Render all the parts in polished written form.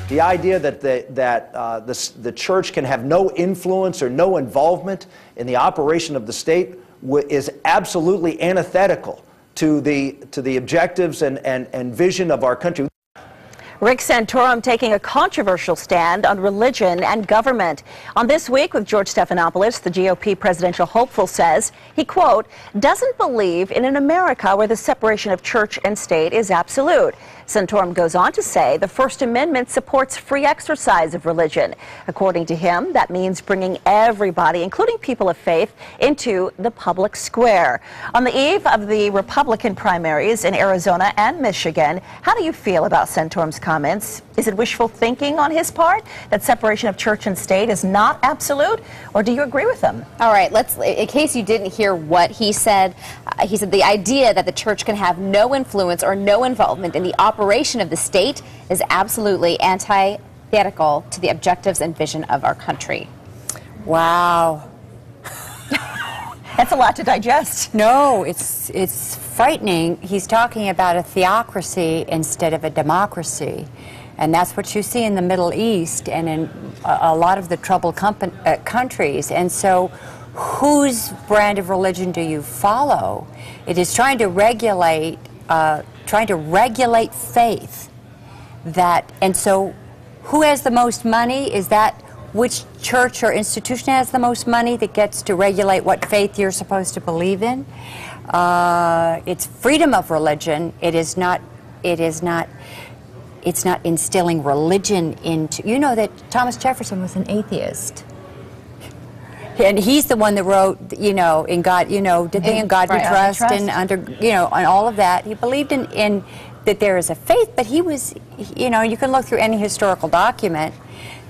The idea that the church can have no influence or no involvement in the operation of the state is absolutely antithetical to the objectives and vision of our country. Rick Santorum taking a controversial stand on religion and government. On This Week with George Stephanopoulos, the GOP presidential hopeful says he, quote, doesn't believe in an America where the separation of church and state is absolute. Santorum goes on to say the First Amendment supports free exercise of religion. According to him, that means bringing everybody, including people of faith, into the public square. On the eve of the Republican primaries in Arizona and Michigan, how do you feel about Santorum's comments? Is it wishful thinking on his part that separation of church and state is not absolute, or do you agree with him? All right, in case you didn't hear what he said the idea that the church can have no influence or no involvement in the operation of the state is absolutely antithetical to the objectives and vision of our country. Wow. That's a lot to digest. No, it's frightening. He's talking about a theocracy instead of a democracy. And that's what you see in the Middle East and in a lot of the troubled countries. And so whose brand of religion do you follow? It is trying to regulate faith. And so who has the most money? Is that which church or institution has the most money that gets to regulate what faith you're supposed to believe in? It's freedom of religion. It's not instilling religion into, you know that Thomas Jefferson was an atheist. And he's the one that wrote, in God, did they in God we trust, and and all of that. He believed in that there is a faith, but he was, you can look through any historical document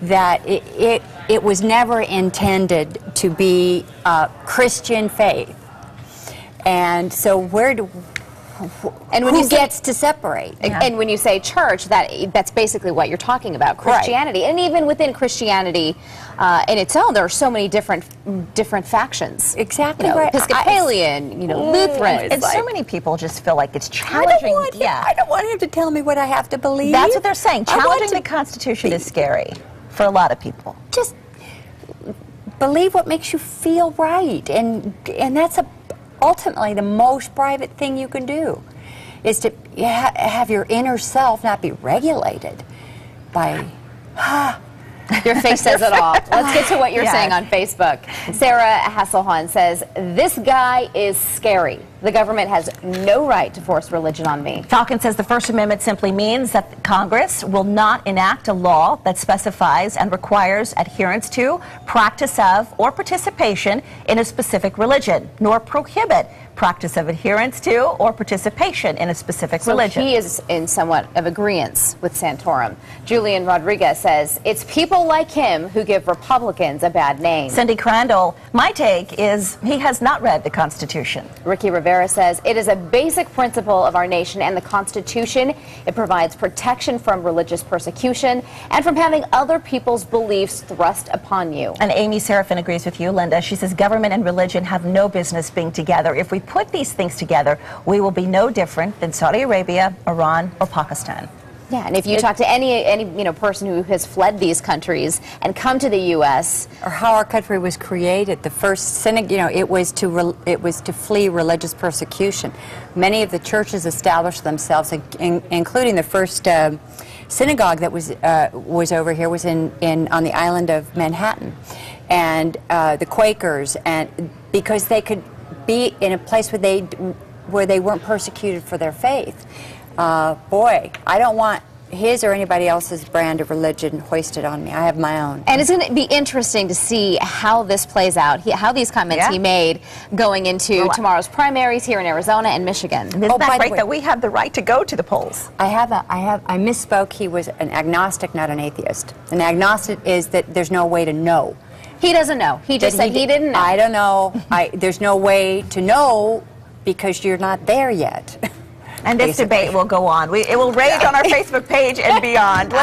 that it was never intended to be Christian faith. And so who gets to separate? Yeah. And when you say church, that's basically what you're talking about, Christianity. Right. And even within Christianity in its own, there are so many different factions. Exactly right. Episcopalian, Lutheran. And so many people just feel like it's challenging. I don't want him to tell me what I have to believe. That's what they're saying. Challenging the Constitution is scary for a lot of people. Just believe what makes you feel right, and that's ultimately the most private thing you can do, is to have your inner self not be regulated by Your face says it all. Let's get to what you're saying on Facebook. Sarah Hasselhahn says, this guy is scary. The government has no right to force religion on me. Falcon says the First Amendment simply means that Congress will not enact a law that specifies and requires adherence to, practice of, or participation in a specific religion, nor prohibit practice of adherence to or participation in a specific religion. So he is in somewhat of agreement with Santorum. Julian Rodriguez says, it's people like him who give Republicans a bad name. Cindy Crandall, my take is he has not read the Constitution. Ricky Rivera says, it is a basic principle of our nation and the Constitution. It provides protection from religious persecution and from having other people's beliefs thrust upon you. And Amy Seraphin agrees with you, Linda. She says government and religion have no business being together. If we put these things together, we will be no different than Saudi Arabia, Iran, or Pakistan. Yeah, and if you talk to any person who has fled these countries and come to the U.S. or how our country was created, the first synagogue, it was to flee religious persecution. Many of the churches established themselves, including the first synagogue that was over here was on the island of Manhattan, and the Quakers, and because they could be in a place where they weren't persecuted for their faith. Boy, I don't want his or anybody else's brand of religion hoisted on me. I have my own. And it's going to be interesting to see how this plays out, how these comments he made going into tomorrow's primaries here in Arizona and Michigan. Isn't that great that we have the right to go to the polls? I misspoke. He was an agnostic, not an atheist. An agnostic is that there's no way to know. He doesn't know. He just said he didn't know. I don't know. There's no way to know because you're not there yet. And this debate will go on. It will rage on our Facebook page and beyond.